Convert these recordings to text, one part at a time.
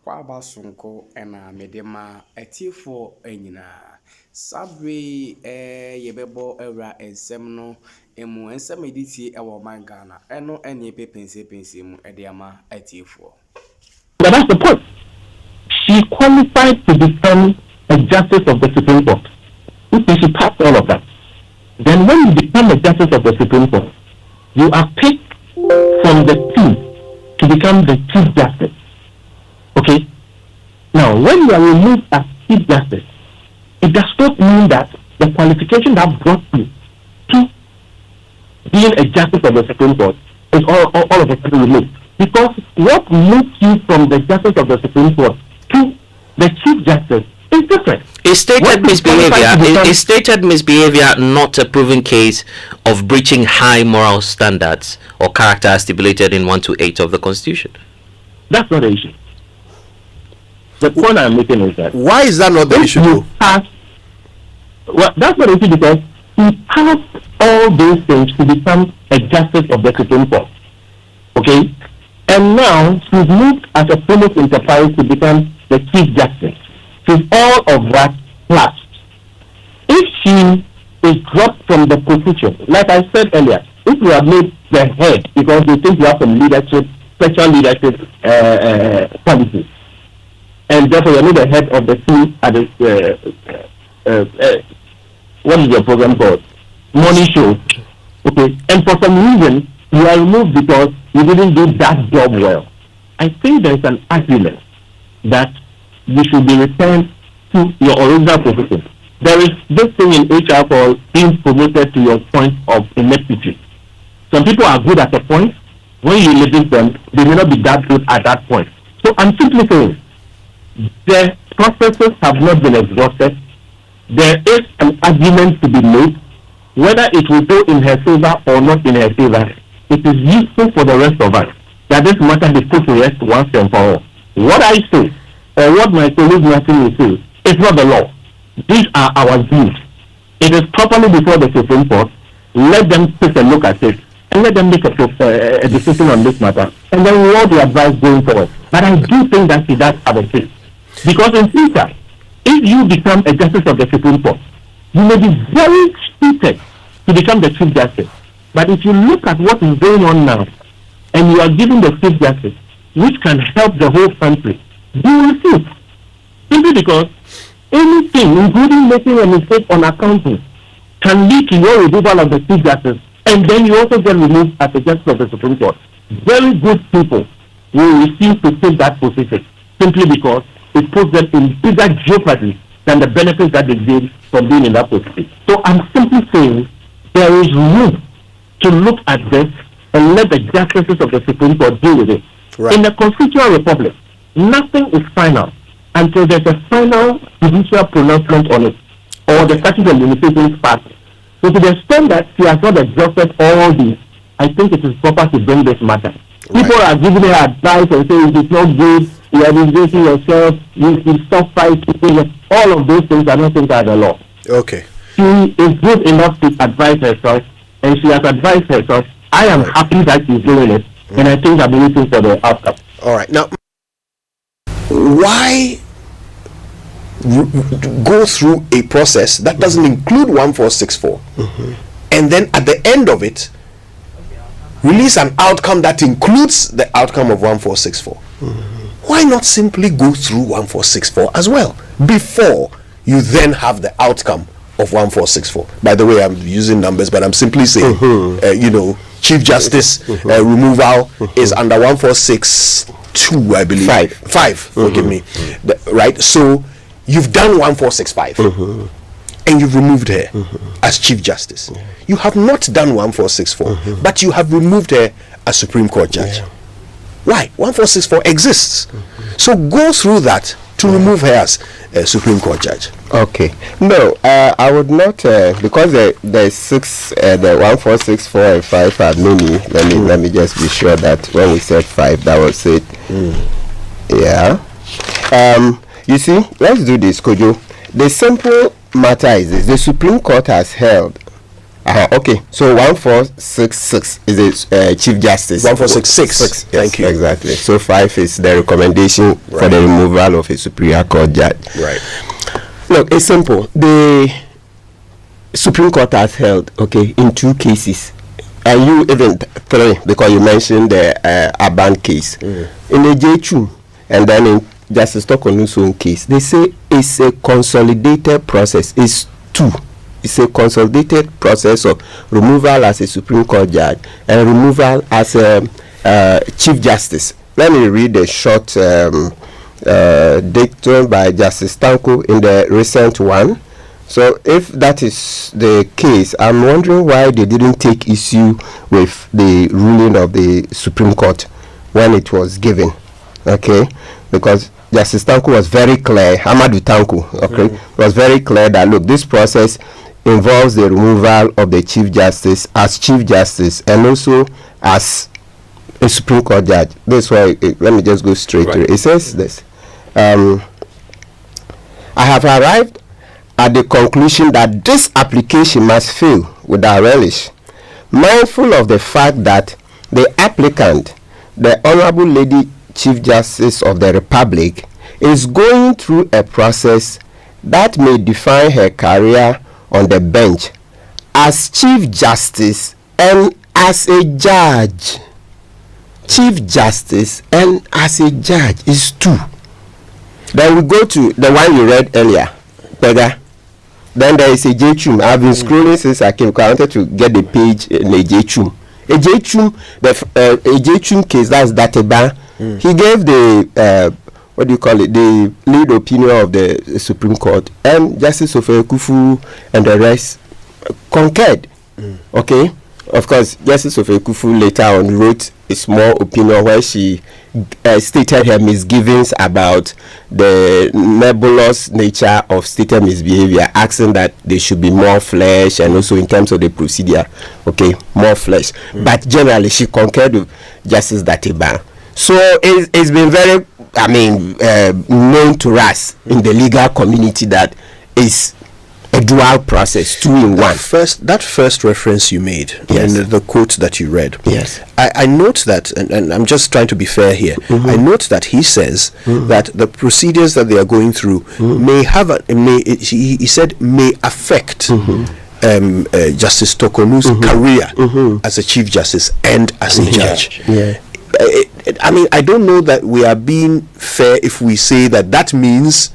Akwaba Sonko ena medema etifo enyina sabre yebebo era ensem no emu ensem editi ewo man Ghana eno ene pepense mu ediama etifo. But that's the point. She qualified to become a justice of the Supreme Court. If she passed all of that, then when you become a justice of the Supreme Court, you are picked from the team to become the Chief Justice. Okay? Now, when you are removed as Chief Justice, it does not mean that the qualification that brought you to being a Justice of the Supreme Court is all of a sudden removed. Because what moves you from the Justice of the Supreme Court to the Chief Justice is different. Is stated misbehavior not a proven case of breaching high moral standards or character as stipulated in 128 of the Constitution? That's not the issue. The point I'm making is that... Why is that not the issue? Well, that's not the issue because he passed all those things to become a Justice of the Supreme Court. Okay? And now she's moved as a primus inter pares to become the Chief Justice. She's all of that plus. If she is dropped from the position, like I said earlier, if you have made the head because they think you have some leadership, special leadership policies, and therefore you're not the head of the team at the what is your program called? Money show. Okay, and for some reason you are removed because you didn't do that job well. I think there's an argument that you should be returned to your original position. There is this thing in HR called being promoted to your point of ineptitude. Some people are good at a point. When you leave them, they may not be that good at that point. So I'm simply saying, the processes have not been exhausted. There is an argument to be made, whether it will go in her favor or not in her favor. It is useful for the rest of us that this matter be put to rest once and for all. What I say, or what my colleague Martin will say, is not the law. These are our views. It is properly before the Supreme Court. Let them take a look at it and let them make a decision on this matter. And then we all be advised going forward. But I do think that she does have a case. Because in future, if you become a Justice of the Supreme Court, you may be very suited to become the Chief Justice. But if you look at what is going on now, and you are given the Chief Justice, which can help the whole country, you will see. Simply because anything, including making a mistake on accounting, can lead to your removal of the Chief Justice, and then you also get removed as a Justice of the Supreme Court. Very good people will refuse to take that position simply because it puts them in bigger jeopardy than the benefits that they gain from being in that position. So I'm simply saying there is room to look at this and let the justices of the Supreme Court deal with it. Right. In the constitutional republic, nothing is final until there's a final judicial pronouncement on it, or the statute of limitations passed. So to the extent that she has not exhausted all these, I think it is proper to bring this matter. Right. People are giving her advice and saying it is not good, you are disgracing yourself, you should stop fighting. All of those things are not things are the law. Okay. She is good enough to advise herself, and she has advised herself. I am happy that she's doing it, and I think I'm waiting for the outcome. All right. Now, why go through a process that doesn't include 1464 and then at the end of it release an outcome that includes the outcome of 1464? Why not simply go through 1464 as well before you then have the outcome of 1464? By the way, I'm using numbers, but I'm simply saying Chief Justice removal is under 1462, I believe. Five. Forgive me. Right. So you've done 1465, and you've removed her as Chief Justice. You have not done 1464, but you have removed her as Supreme Court judge. Why? 1464 exists. So go through that to remove her as Supreme Court judge. Okay. No, I would not because the 1464 and 5 are many. Let me just be sure that when we said 5, that was it. Yeah. You see, let's do this, Kojo. The simple matter is this: the Supreme Court has held Okay, so 1466 is a Chief Justice. 1466. Thank you. Exactly. So 5 is the recommendation for the removal of a Superior Court judge. Right. Look, it's simple. The Supreme Court has held, okay, in 2 cases, and you even 3, because you mentioned the Aban case. In the J2, and then in Justice Tokonu's own case, they say it's a consolidated process. It's 2. It's a consolidated process of removal as a Supreme Court judge and removal as a Chief Justice. Let me read a short dictum by Justice Tanko in the recent one. So if that is the case, I'm wondering why they didn't take issue with the ruling of the Supreme Court when it was given. Okay? Because Justice Tanko was very clear, Amadou Tanko, okay, was very clear that, look, this process involves the removal of the Chief Justice as Chief Justice and also as a Supreme Court judge. This why, let me just go straight to it. It says this. I have arrived at the conclusion that this application must fail without relish, mindful of the fact that the applicant, the Honorable Lady Chief Justice of the Republic, is going through a process that may define her career on the bench as Chief Justice and as a judge. Chief Justice and as a judge is 2. Then we go to the one you read earlier, Pega. Then there is a J-Chum. I've been scrolling since I came. I wanted to get the page in a J-Chum. A J-Chum, a J-Chum case, that's Dateba. He gave the, what do you call it, the lead opinion of the Supreme Court. And Justice Kufu and the rest concurred. Okay? Of course, Justice Kufu later on wrote a small opinion where she stated her misgivings about the nebulous nature of stated misbehavior, asking that there should be more flesh and also in terms of the procedure, okay, more flesh. But generally, she concurred with Justice Dateba. So it's been very, known to us in the legal community that it's a dual process, 2 in 1. That first reference you made, yes, and the quote that you read, yes, I note that, and I'm just trying to be fair here, I note that he says that the procedures that they are going through may have, he said, may affect Justice Tokonu's career as a Chief Justice and as a judge. Yeah. I don't know that we are being fair if we say that means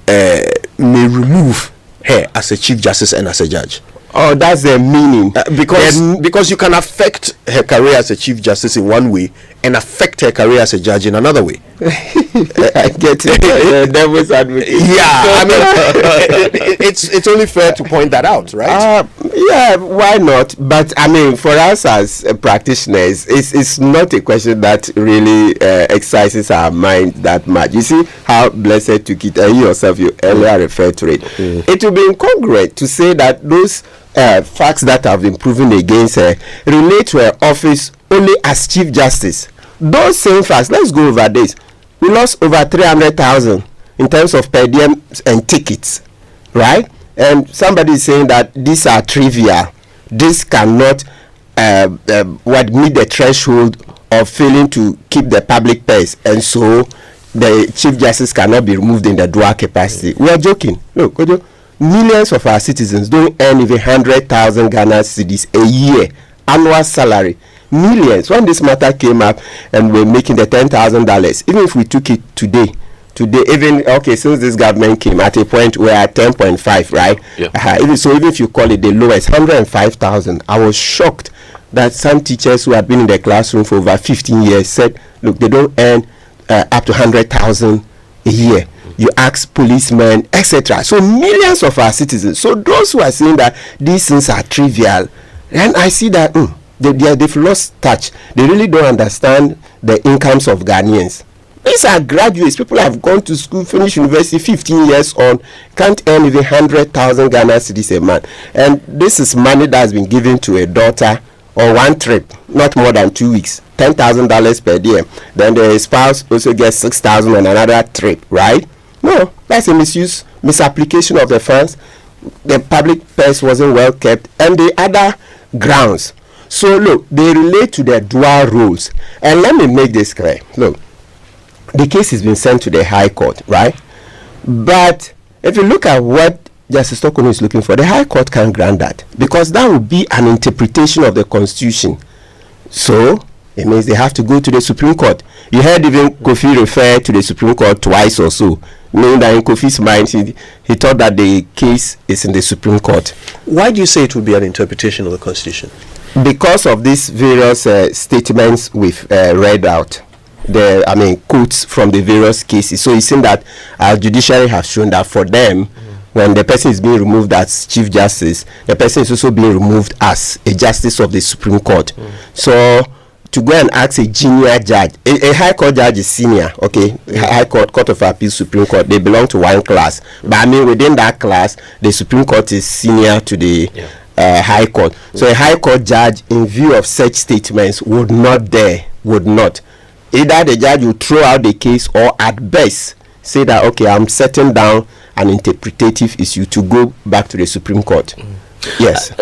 may remove her as a Chief Justice and as a judge. Oh, that's the meaning. Because you can affect her career as a Chief Justice in one way and affect her career as a judge in another way. I get it. Devil's advocate. Yeah, it's only fair to point that out, right? Yeah, why not? But for us as practitioners, it's not a question that really excites our mind that much. You see how Blessed took it, and you yourself, you earlier referred to it. It will be incongruent to say that those facts that have been proven against her relate to her office only as Chief Justice. Those same facts, let's go over this. We lost over 300,000 in terms of per diem and tickets, right? And somebody is saying that these are trivial. This cannot meet the threshold of failing to keep the public purse, and so the Chief Justice cannot be removed in the dual capacity. We are joking. Look, millions of our citizens don't earn even 100,000 Ghana cedis a year, annual salary. Millions. When this matter came up and we're making the $10,000, even if we took it today, even since this government came at a point we're at 10.5, right? Yeah. Even if you call it the lowest, 105,000. I was shocked that some teachers who had been in the classroom for over 15 years said, look, they don't earn up to 100,000 a year. You ask policemen, etc. So millions of our citizens. So those who are saying that these things are trivial, and I see that they've lost touch. They really don't understand the incomes of Ghanaians. These are graduates. People have gone to school, finished university 15 years on, can't earn even 100,000 Ghana cedis a month. And this is money that has been given to a daughter on one trip, not more than 2 weeks, $10,000 per diem. Then the spouse also gets 6,000 on another trip, right? No, that's a misapplication of the funds. the public purse wasn't well kept, and the other grounds. So look, they relate to the dual roles. And let me make this clear. Look, the case has been sent to the High Court, right? But if you look at what Justice Tokono is looking for, the High Court can grant that, because that would be an interpretation of the Constitution. So it means they have to go to the Supreme Court. You heard even Kofi refer to the Supreme Court twice or so, meaning that in Kofi's mind, he thought that the case is in the Supreme Court. Why do you say it would be an interpretation of the Constitution? Because of these various statements we've read out, quotes from the various cases. So it seems that our judiciary have shown that for them, when the person is being removed as Chief Justice, the person is also being removed as a Justice of the Supreme Court. So to go and ask a junior judge, a High Court judge is senior, okay? High Court, Court of Appeal, Supreme Court, they belong to one class. But within that class, the Supreme Court is senior to the High Court. So a High Court judge, in view of such statements, would not. Either the judge will throw out the case, or at best say that, okay, I'm setting down an interpretative issue to go back to the Supreme Court. Yes.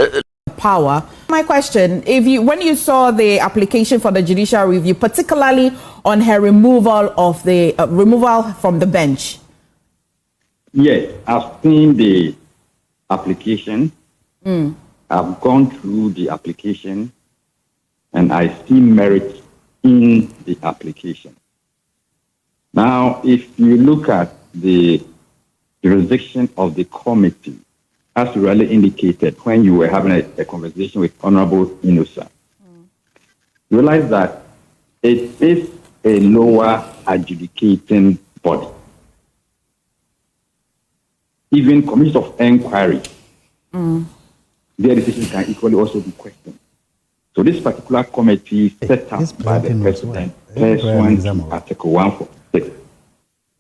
Power. My question, when you saw the application for the judicial review, particularly on her removal of the removal from the bench. Yes, I've seen the application. I've gone through the application, and I see merit in the application. Now, if you look at the jurisdiction of the committee, as you really indicated when you were having a conversation with Honorable Inusa, you realize that it is a lower adjudicating body. Even commissions of inquiry, their decisions can equally also be questioned. So this particular committee set up by the President pursuant to Article 146.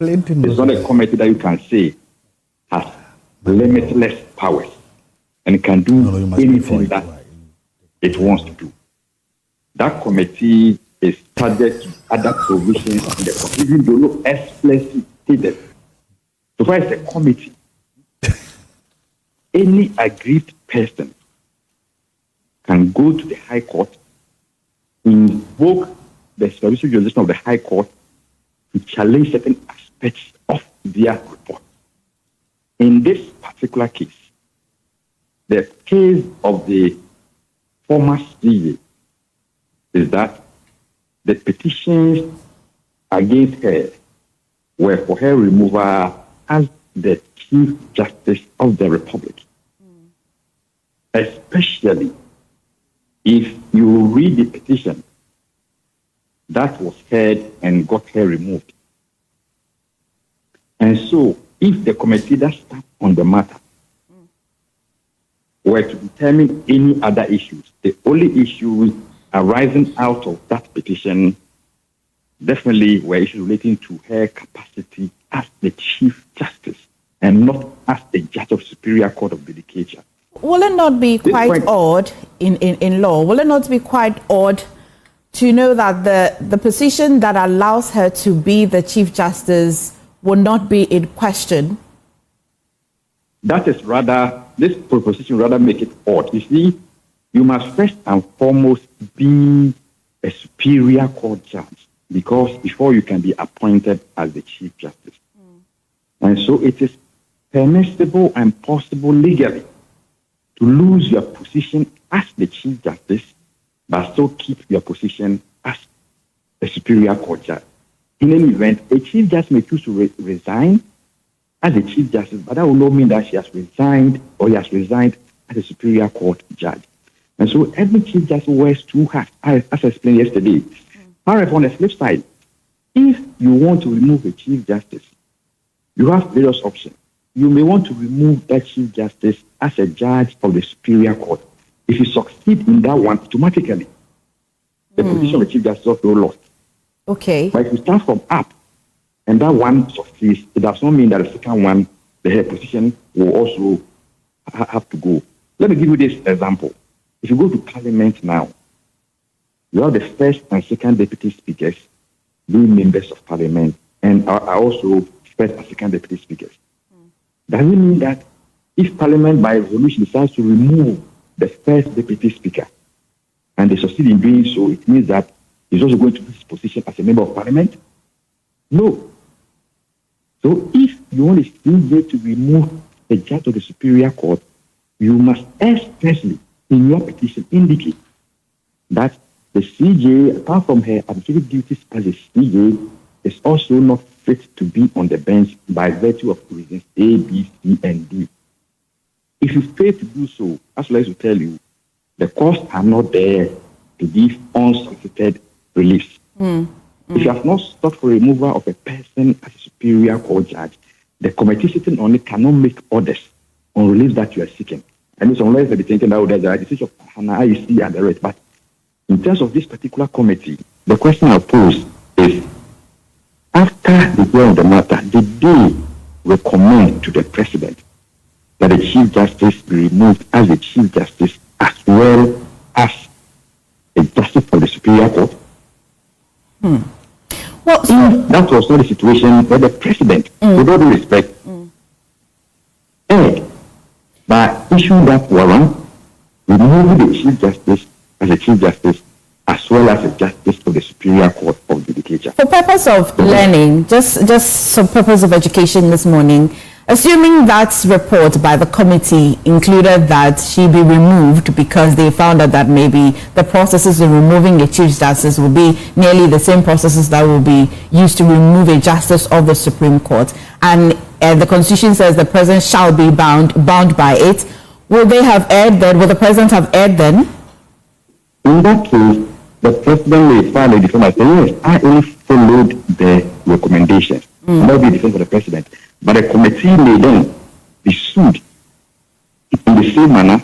It's not a committee that you can say has limitless powers and it can do anything that it wants to do. That committee is subject to other provisions in the Constitution, even though no explicitly stated. So far as a committee, any aggrieved person can go to the High Court, invoke the supervisory jurisdiction of the High Court to challenge certain aspects of their report. In this particular case, the case of the former CJ is that the petitions against her were for her removal as the Chief Justice of the Republic. Especially if you read the petition that was heard and got her removed. And so, if the committee that sat on the matter were to determine any other issues, the only issues arising out of that petition definitely were issues relating to her capacity as the Chief Justice and not as the Judge of Superior Court of Judicature. Will it not be quite odd in law? Will it not be quite odd to know that the position that allows her to be the Chief Justice will not be in question? That is rather, this proposition rather make it odd. You see, you must first and foremost be a superior court judge before you can be appointed as the Chief Justice. And so it is permissible and possible legally to lose your position as the Chief Justice, but still keep your position as a superior court judge. In any event, a Chief Justice may choose to resign as a Chief Justice, but that will not mean that she has resigned or he has resigned as a superior court judge. And so every Chief Justice wears two hats, as I explained yesterday. However, on the flip side, if you want to remove a Chief Justice, you have various options. You may want to remove that Chief Justice as a judge of the Superior Court. If you succeed in that one, automatically, the position of the Chief Justice is also lost. Okay. But if you start from up, and that one succeeds, it does not mean that the second one, the head position, will also have to go. Let me give you this example. If you go to Parliament now, you have the first and second deputy speakers being members of Parliament, and are also first and second deputy speakers. Does it mean that if Parliament by resolution decides to remove the first deputy speaker, and they succeed in doing so, it means that he's also going to lose his position as a member of Parliament? No. So if you want a CJ to remove the judge of the Superior Court, you must expressly, in your petition, indicate that the CJ, apart from her administrative duties as a CJ, is also not fit to be on the bench by virtue of reasons A, B, C, and D. If you fail to do so, as well as to tell you, the costs are not there to give unsolicited relief. If you have not sought for removal of a person as a Superior Court judge, the committee sitting on it cannot make orders on relief that you are seeking. And some lawyers may be thinking that there's a decision of Hannah, IEC, and the rest. But in terms of this particular committee, the question I pose is, after the hearing of the matter, did they recommend to the President that the Chief Justice be removed as the Chief Justice as well as a Justice for the Superior Court? Well, that was not the situation where the President, with all due respect, by issuing that warrant, removing the Chief Justice as a Chief Justice as well as a Justice for the Superior Court of Judicature. For purpose of learning, just for purpose of education this morning, assuming that report by the committee included that she be removed because they found out that maybe the processes in removing a Chief Justice will be nearly the same processes that will be used to remove a Justice of the Supreme Court, and the Constitution says the President shall be bound by it, will they have erred then? Will the President have erred then? In that case, the President may file a defense and say, yes, I only followed the recommendations. That will be a defense for the President. But the committee may then be sued in the same manner